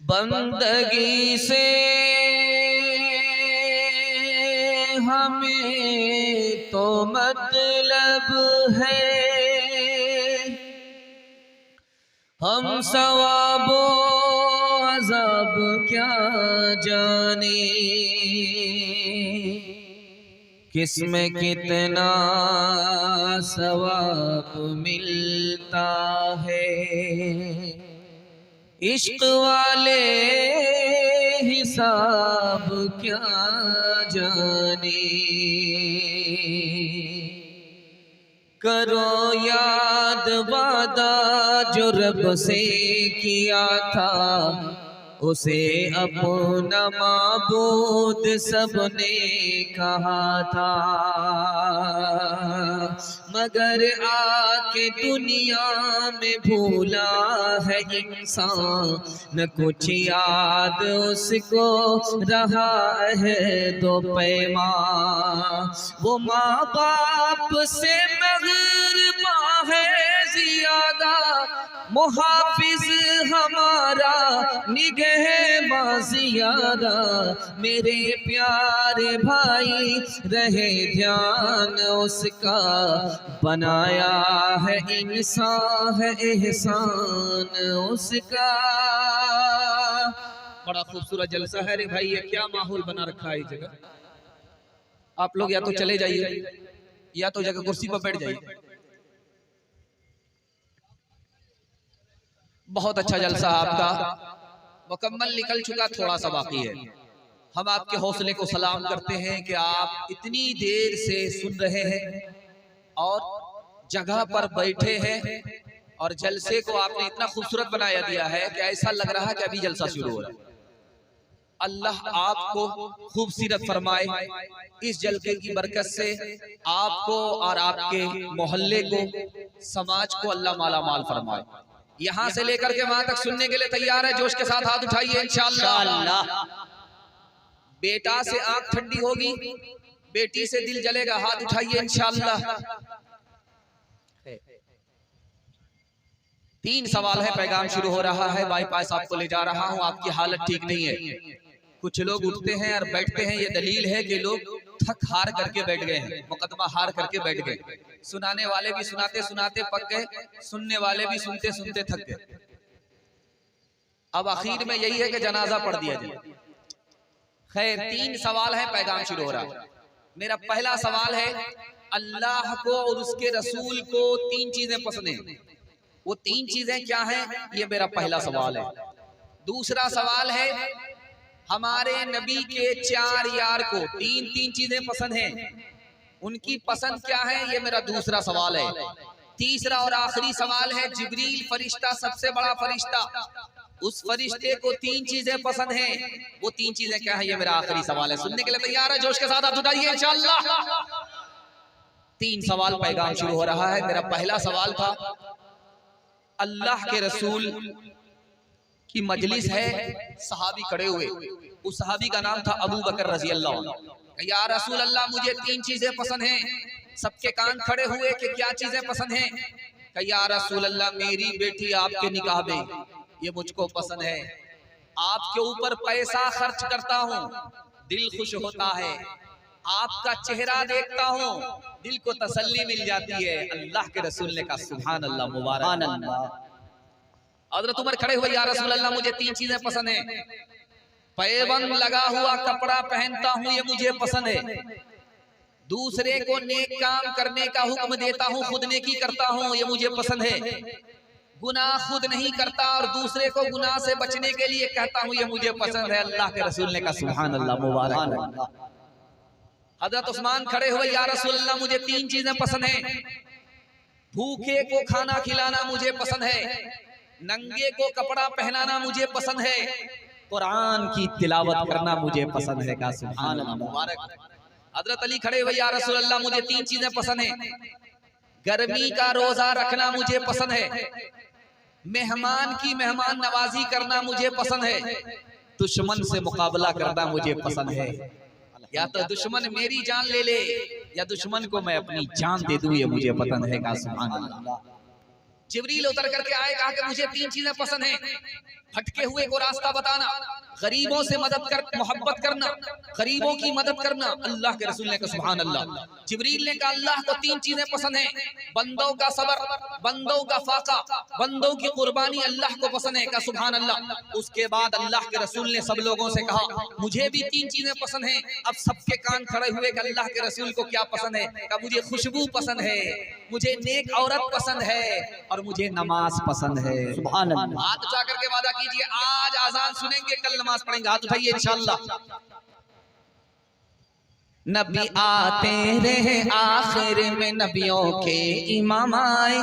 बंदगी से हमें तो मतलब है, हम सवाब अज़ाब क्या जाने, किसमें कितना सवाब मिलता है, इश्क वाले हिसाब क्या जाने। करो याद वादा जो रब से किया था, उसे अपना माबूद सबने कहा था, मगर आके दुनिया में भूला है इंसान, न कुछ याद उसको रहा है दो पैमा। वो माँ बाप से मेहरबान है ज़्यादा, मुहाफिज हमारा निगहबान ज़्यादा। मेरे प्यारे भाई रहे ध्यान उसका, बनाया है इंसान है एहसान उसका। बड़ा खूबसूरत जलसा है रे भाई, ये क्या माहौल बना रखा है इस जगह। आप लोग या तो चले जाइए या तो जगह कुर्सी पर बैठ जाइए। बहुत अच्छा जलसा आपका मुकम्मल निकल चुका, थोड़ा सा बाकी है। हम आपके हौसले को सलाम करते हैं कि आप इतनी देर से सुन रहे हैं और जगह पर बैठे हैं, और जलसे को आपने इतना खूबसूरत बनाया दिया है कि ऐसा लग रहा है कि अभी जलसा शुरू हो रहा है। अल्लाह आपको खूबसूरत फरमाए, इस जलसे की बरकत से आपको और आपके मोहल्ले को, समाज को अल्लाह माला माल फरमाए। यहाँ से लेकर के वहां तक सुनने के लिए तैयार है? जोश के साथ हाथ उठाइए इंशाअल्लाह। बेटा से आंख ठंडी होगी, बेटी से दिल जलेगा, हाथ उठाइए इंशाअल्लाह। 3 सवाल है, पैगाम शुरू हो रहा है। बाईपास आपको ले जा रहा हूं, आपकी हालत ठीक नहीं है। कुछ लोग उठते हैं और बैठते हैं, ये दलील है कि लोग थक हार करके बैठ गए हैं, मुकदमा हार करके बैठ गए। सुनाने वाले भी सुनाते सुनाते पक गए, सुनने वाले भी सुनते सुनते थक गए। अब आखिर में यही है कि जनाजा पढ़ दिया जाए। खैर, 3 सवाल है, पैगाम शुरू हो रहा है। मेरा पहला सवाल है, अल्लाह को और उसके रसूल को 3 चीजें पसंद हैं, वो 3 चीजें क्या हैं? ये मेरा पहला सवाल है। दूसरा सवाल है, हमारे नबी के 4 यार को 3 चीजें पसंद हैं, उनकी पसंद क्या है? ये मेरा दूसरा सवाल है। तीसरा और आखिरी सवाल है, जिब्रील फरिश्ता, सबसे बड़ा फरिश्ता, उस फरिश्ते को 3 चीजें पसंद हैं, वो 3 चीजें क्या है? ये मेरा आखिरी सवाल है। सुनने के लिए तैयार है? जोश के साथ हाथ उठाइए इंशाअल्लाह। 3 सवाल, पैगाम शुरू हो रहा है। मेरा पहला सवाल था, अल्लाह के रसूल की मजलिस है, सहाबी खड़े हुए, उस सहाबी का नाम था अबू बकर रजी अल्लाह अन्हु। या रसूल अल्लाह मुझे 3 चीजें पसंद हैं। सबके कान खड़े हुए कि क्या चीजें पसंद हैं? या रसूल अल्लाह मेरी बेटी आपके निकाह में, ये मुझको पसंद है। आपके ऊपर पैसा खर्च करता हूँ, दिल खुश होता है। आपका चेहरा देखता हूँ, दिल को तसल्ली मिल जाती है। अल्लाह के रसूल ने कहा सुभान अल्लाह, मुबारक अल्लाह। हज़रत उमर खड़े हुए, या रसूल अल्लाह मुझे 3 चीजें पसंद है। पैबंद लगा हुआ कपड़ा पहनता हूँ, ये मुझे पसंद है। दूसरे को नेक काम करने का हुक्म देता हूँ, खुद नेकी करता हूँ, ये मुझे पसंद है। गुनाह खुद नहीं करता और दूसरे को गुनाह से बचने के लिए कहता हूँ, ये मुझे पसंद है। अल्लाह के रसूल ने कहा सुभान अल्लाह, मुबारक। हज़रत उस्मान खड़े हुए, या रसूल अल्लाह मुझे 3 चीजें पसंद है। भूखे को खाना खिलाना मुझे पसंद है, नंगे को कपड़ा पहनाना मुझे पसंद है, कुरान की तिलावत करना मुझे पसंद है। का सुभान अल्लाह, मुबारक। हजरत अली खड़े हुए, या रसूल अल्लाह मुझे 3 चीजें पसंद है। गर्मी का रोजा रखना मुझे पसंद है, मेहमान की मेहमान नवाजी करना मुझे पसंद है, दुश्मन से मुकाबला करना मुझे पसंद है। या तो दुश्मन मेरी जान ले ले या दुश्मन को मैं अपनी जान दे दूं, ये मुझे पसंद है। का सुभान अल्लाह। जिब्रील उतर करके आए, कहा कि मुझे 3 चीजें पसंद हैं। भटके हुए को रास्ता बताना, गरीबों से मदद कर, मोहब्बत करना, गरीबों की मदद करना। अल्लाह के रसूल ने कहा सुभान अल्लाह। जिब्रील ने कहा अल्लाह को 3 चीजें पसंद हैं। बंदों का सबर, बंदों का फाका, बंदों की कुर्बानी अल्लाह को पसंद है। का सुभान अल्लाह। उसके बाद अल्लाह के रसूल ने सब लोगों से कहा मुझे भी 3 चीजें पसंद हैं। अब सबके कान खड़े हुए कि अल्लाह के रसूल को क्या पसंद है? कहा मुझे खुशबू पसंद है, मुझे नेक औरत पसंद है और मुझे नमाज पसंद है। सुभान अल्लाह। हाथ उठा करके वादा कीजिए, आज आजान सुनेंगे, कल नमाज पढ़ेंगे। हाथ उठाइए इंशाअल्लाह। नबी आते रहे, आखिर में नबियों के इमाम आए,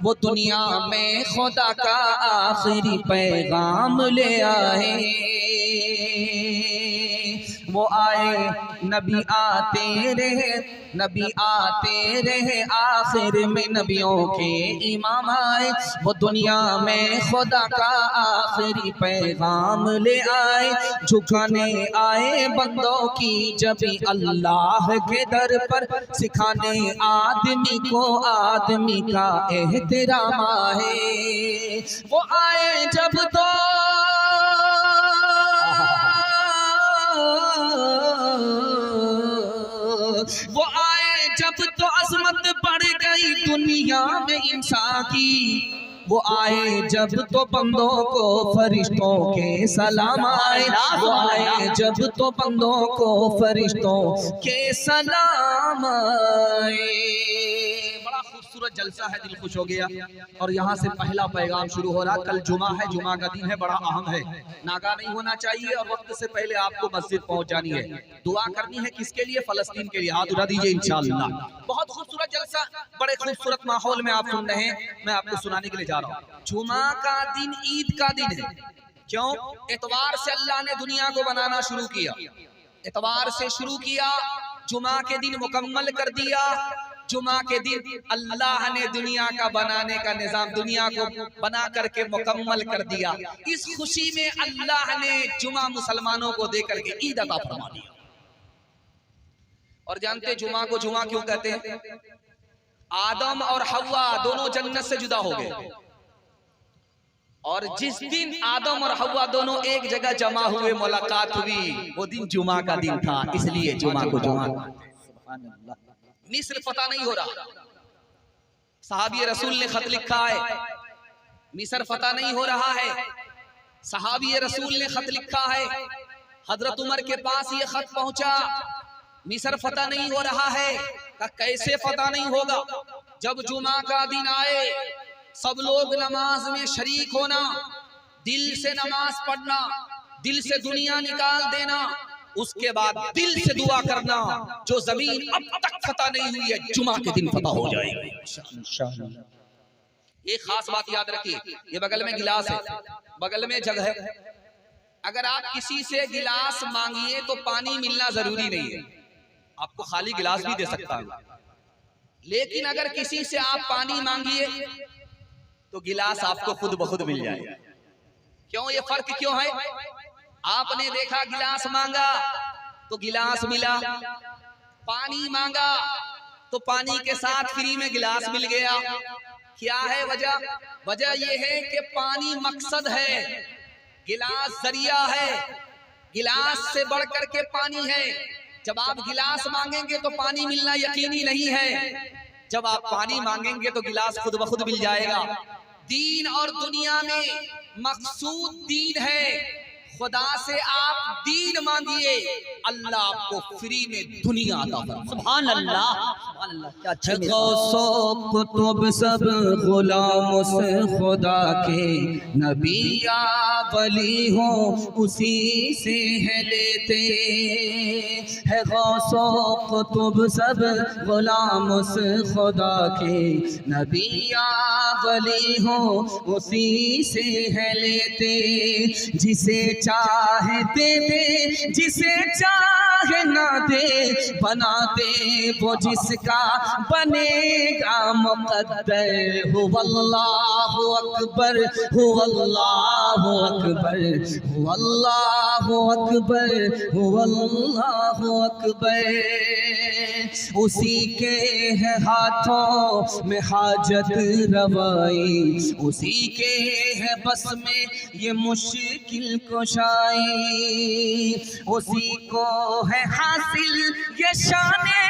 वो दुनिया में खुदा का आखिरी पैगाम ले आए। वो आए, नबी आते रहे, नबी आते रहे, आखिर में नबियों के इमाम आए, वो दुनिया में खुदा का आखिरी पैगाम ले आए। झुकाने आए बंदों की जबी अल्लाह के दर पर, सिखाने आदमी को आदमी का एहतराम है। वो आए जब तो वो आए जब तो अजमत बढ़ गई दुनिया में इंसान की। वो आए जब तो बंदों को फरिश्तों के सलाम आए। वो आए जब तो बंदों को फरिश्तों के सलाम आए। बड़ा खूबसूरत जलसा है, दिल खुश हो गया। और यहाँ से पहला पैगाम शुरू हो रहा। कल जुमा है, जुमा का दिन है, बड़ा अहम है, नागा नहीं होना चाहिए और वक्त से पहले आपको मस्जिद पहुंच जानी है। दुआ करनी है किसके लिए? फलस्तीन के लिए। हाथ उठा दीजिए इंशाअल्लाह। बहुत खूबसूरत जलसा, बड़े खूबसूरत माहौल में आप सुन रहे हैं, मैं आपको सुनाने के लिए जा रहा हूँ। जुमा का दिन ईद का दिन है। क्यों? इतवार से अल्लाह ने दुनिया को बनाना शुरू किया, इतवार से शुरू किया, जुमा के दिन मुकम्मल कर दिया। जुमा के दिन अल्लाह ने दुनिया का बनाने का निजाम, दुनिया को बना करके मुकम्मल कर दिया। इस खुशी में अल्लाह ने जुमा मुसलमानों को दे करके ईद अता फरमा दिया। और जानते जुमा को जुमा क्यों कहते हैं? आदम और हव्वा दोनों जन्नत से जुदा हो गए, और जिस दिन आदम और हव्वा दोनों एक जगह जमा हुए, मुलाकात हुई, वो दिन जुमा का दिन था, इसलिए जुमा को जुमा। मिस्र पता नहीं हो रहा, सहाबी रसूल ने खत लिखा है, मिस्र पता नहीं हो रहा है, सहाबी रसूल ने खत लिखा है। हजरत उमर के पास ये खत पहुंचा, मिस्र पता नहीं हो रहा है। का कैसे पता नहीं होगा? जब जुमा का दिन आए, सब लोग नमाज में शरीक होना, दिल से नमाज पढ़ना, दिल से दुनिया निकाल देना, उसके बाद दिल से दुआ करना, जो जमीन अब तक फतह नहीं हुई है, जुमा के दिन फतह हो जाएगी इंशाअल्लाह। एक खास बात याद रखिए, ये बगल में गिलास है, बगल में जग है। अगर आप किसी से गिलास मांगिए तो पानी मिलना जरूरी नहीं है, आपको खाली गिलास भी दे सकता है। लेकिन अगर किसी से आप पानी मांगिए तो गिलास आपको खुद ब खुद मिल जाएगा। क्यों ये फर्क क्यों है? आपने देखा गिलास मांगा तो गिलास मिला, पानी मांगा तो पानी के साथ फ्री में गिलास मिल गया। क्या है वजह? वजह यह है कि पानी मकसद है, गिलास जरिया है, गिलास से बढ़ करके पानी है। जब आप गिलास मांगेंगे तो पानी मिलना यकीनी नहीं है, जब आप पानी मांगेंगे तो गिलास खुद ब खुद मिल जाएगा। दीन और दुनिया में मकसूद दीन है। खुदा से आप दीन मांगिए, अल्लाह आपको फ्री में दुनिया अता फरमाए। सुभान अल्लाह, सुभान अल्लाह, क्या अच्छा गौसो कुतुब सब गुलाम से खुदा के, नबी या वली हो उसी से है लेते है। गौसो कुतुब सब गुलाम से खुदा के, नबी या वली हो उसी से है लेते। जिसे चाहे दे दे, जिसे चाहे ना दे, बना दे वो जिसका बनेगा मुक़द्दर। हु अल्लाहु अकबर, हु अल्लाहु अकबर, हु अल्लाहु अकबर, हु अल्लाहु अकबर। उसी के है हाथों में हाजत रवाई, उसी के है बस में ये मुश्किल कुशाई, उसी को है हासिल ये शाने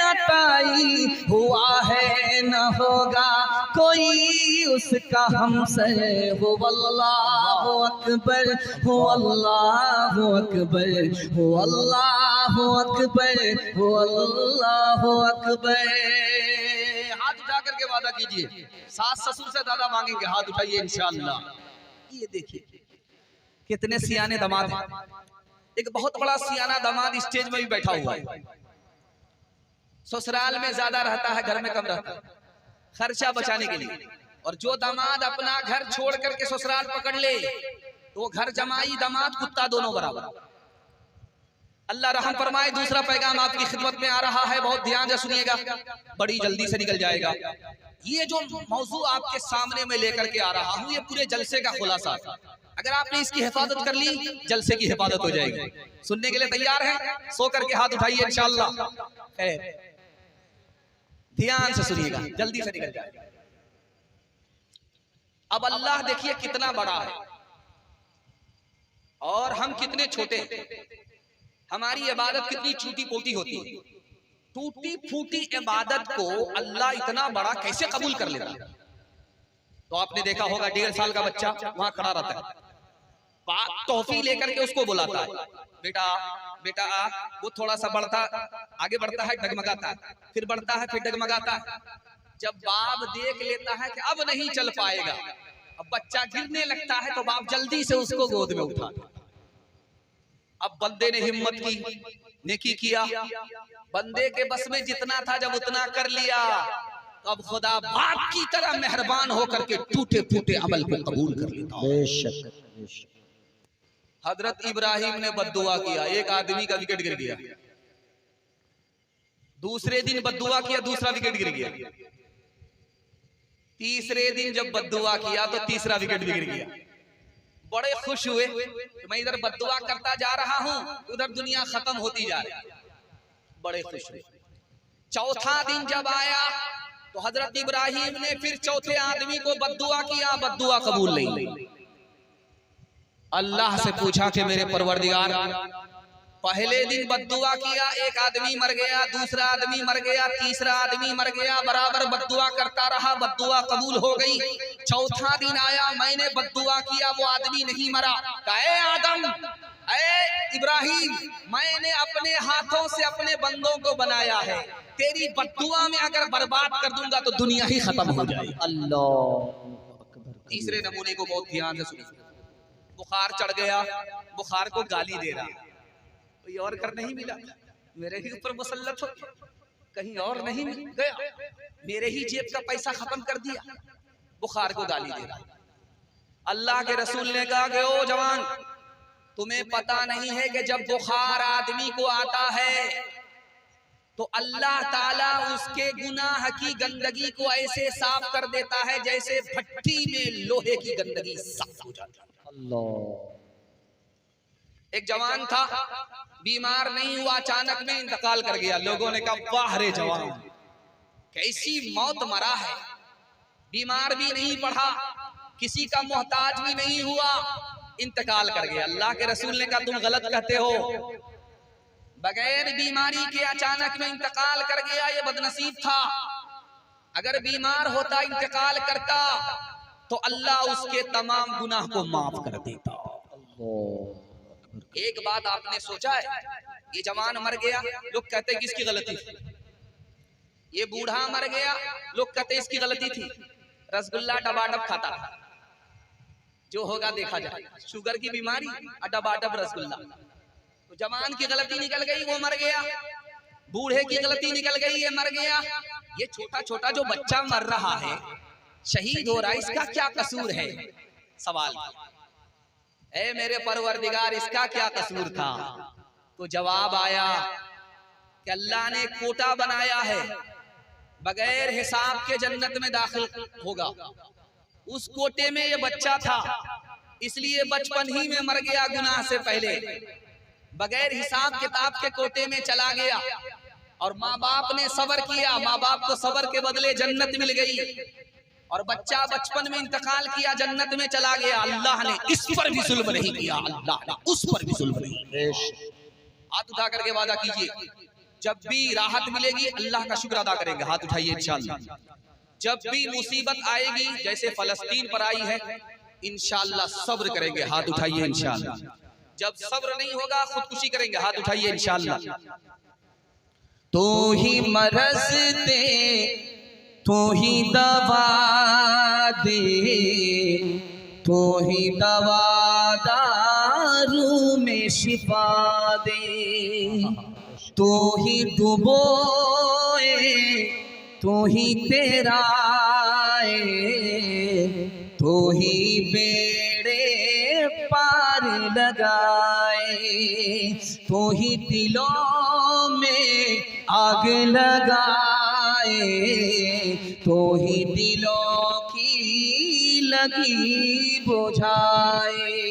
अताई। हुआ है न होगा कोई उसका हमसे। हु अल्लाहु अकबर, हु अल्लाहु अकबर, हु अल्लाहु अकबर, हु अल्लाहु अकबर। हाथ उठा करके वादा कीजिए, सास ससुर से दादा मांगेंगे, हाथ उठाइए इंशाअल्लाह। ये देखिए कितने सियाने दामाद हैं। एक बहुत बड़ा सियाना दामाद स्टेज में भी बैठा हुआ है। ससुराल में ज्यादा रहता है, घर में कम रहता है, खर्चा बचाने के लिए। और जो दामाद अपना घर छोड़ करके ससुराल पकड़ ले तो वो घर जमाई दामाद कुत्ता दोनों बराबर। अल्लाह रहम फरमाए। दूसरा पैगाम आपकी खिदमत में आ रहा है, बहुत ध्यान से सुनिएगा, बड़ी जल्दी से निकल जाएगा। ये जो मौजू आपके सामने में लेकर के आ रहा हूँ, ये पूरे जलसे का खुलासा। अगर आपने इसकी हिफाजत कर ली, जलसे की हिफाजत हो जाएगी। सुनने के लिए तैयार हैं? सो करके हाथ उठाइए इंशाअल्लाह। ध्यान से सुनिएगा, जल्दी से निकल जाएगा। अब अल्लाह देखिए कितना बड़ा है और हम कितने छोटे। हमारी इबादत कितनी टूटी फूटी होती है। टूटी फूटी इबादत को अल्लाह इतना बड़ा कैसे कबूल कर लेता है? तो आपने देखा होगा 1.5 साल का बच्चा वहां खड़ा रहता है, तोहफी लेकर के उसको बुलाता है, बेटा बेटा आ। वो थोड़ा सा बढ़ता, आगे बढ़ता है, डगमगाता है, फिर बढ़ता है, फिर डगमगाता है। जब बाप देख लेता है कि अब नहीं चल पाएगा, अब बच्चा गिरने लगता है, तो बाप जल्दी से उसको गोद में उठाता। अब बंदे ने हिम्मत की, नेकी किया, बंदे के बस में जितना था जब उतना कर लिया, तो अब खुदा बाप की तरह मेहरबान होकर के टूटे फूटे अमल को कबूल कर लेता। बेशक। हजरत इब्राहिम ने बद्दुआ किया, एक आदमी का विकेट गिर गया। दूसरे दिन बद्दुआ किया, दूसरा विकेट गिर गया। तीसरे दिन जब बद्दुआ किया तो तीसरा विकेट भी गिर गया। बड़े खुश हुए कि मैं इधर बद्दुआ करता जा रहा हूं, उधर दुनिया खत्म होती जा रही। बड़े खुश हुए। चौथा दिन जब आया तो हजरत इब्राहिम ने फिर चौथे आदमी को बद्दुआ किया, बद्दुआ कबूल नहीं। अल्लाह से पूछा कि मेरे परवरदिगार, पहले दिन बद्दुआ किया, एक आदमी मर गया, दूसरा आदमी मर गया, तीसरा आदमी मर गया, बराबर बद्दुआ करता रहा, बद्दुआ कबूल हो गई। चौथा दिन आया, मैंने बद्दुआ किया, वो आदमी नहीं मरा। कहे आदम, ऐ इब्राहिम, मैंने अपने हाथों से अपने बंदों को बनाया है, तेरी बद्दुआ में अगर बर्बाद कर दूंगा तो दुनिया ही खत्म हो जाएगी। अल्लाह। तीसरे नमूने को बहुत ध्यान से सुनिए। बुखार चढ़ गया, बुखार को गाली दे रहा, कोई और घर नहीं मिला, मेरे ही ऊपर मुसल्लत हो, कहीं और नहीं गया, मेरे ही जेब का पैसा खत्म कर दिया, बुखार को गाली दे रहा। अल्लाह के रसूल ने कहा कि ओ जवान, तुम्हें पता नहीं है कि जब बुखार आदमी को आता है तो अल्लाह ताला उसके गुनाह की गंदगी को ऐसे साफ कर देता है जैसे भट्टी में लोहे की गंदगी साफ हो जाती है। अल्लाह। एक जवान था, बीमार नहीं हुआ, अचानक में इंतकाल कर गया। लोगों ने कहा वाह रे जवान, कैसी मौत मरा है, बीमार भी नहीं पड़ा, किसी का मोहताज भी नहीं हुआ, इंतकाल कर गया। अल्लाह के रसूल ने कहा तुम गलत कहते हो, बगैर बीमारी के अचानक में इंतकाल कर गया, ये बदनसीब था। अगर बीमार होता, इंतकाल करता, तो अल्लाह उसके तमाम गुनाह को माफ कर देता। एक बात आपने सोचा है, ये जवान मर गया, लोग कहते हैं किसकी गलती थी, ये बूढ़ा मर गया, लोग कहते हैं इसकी गलती थी, रसगुल्ला डबाडब खाता था, जो होगा देखा जाए, शुगर की बीमारी, डबाडब रसगुल्ला, तो जवान की गलती निकल गई, वो मर गया, बूढ़े की गलती निकल गई, ये मर गया। ये छोटा छोटा जो बच्चा मर रहा है, शहीद हो रहा है, इसका क्या कसूर है? सवाल है मेरे परवरदिगार, इसका क्या कसूर था? तो जवाब आया कि अल्लाह ने कोटा बनाया है, बगैर हिसाब के जन्नत में दाखिल होगा। उस कोटे में ये बच्चा था, इसलिए बचपन ही में मर गया, गुनाह से पहले बगैर हिसाब किताब के कोटे में चला गया। और माँ बाप ने सब्र किया, माँ बाप को सब्र के बदले जन्नत मिल गई, और बच्चा बचपन में इंतकाल किया, जन्नत में चला गया। अल्लाह ने इस पर भी जुल्म नहीं किया, अल्लाह ने उस पर भी जुल्म नहीं। हाथ उठा करके वादा कीजिए, जब भी राहत मिलेगी अल्लाह का शुक्र अदा करेंगे। हाथ उठाइए इंशाअल्लाह। जब भी मुसीबत आएगी, जैसे फलस्तीन पर आई है, इंशाअल्लाह सब्र करेंगे। हाथ उठाइए इंशाअल्लाह। जब सब्र नहीं होगा, खुदकुशी करेंगे। हाथ उठाइए इंशाअल्लाह। तू ही मरज दे, तू ही दवा दे, तू ही दवा दारू में शिफा दे, तू ही डुबोए, तू ही तेराए, तू ही बेड़े पार लगाए, तू ही दिलों में आग लगाए, तो ही दिलों की लगी बुझाए।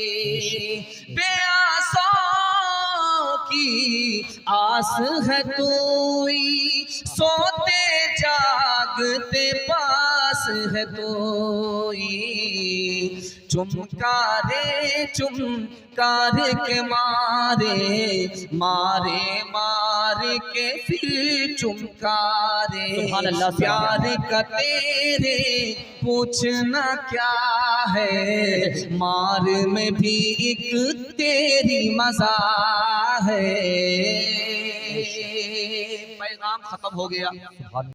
बेआसों की आस है तोई, सोते जागते पास है तोई, चुमकारे चुमकार के मारे, मारे मार के फिर चुमकारे। प्यार का तेरे पूछना क्या है, मार में भी एक तेरी मजा है। पैगाम खत्म हो गया।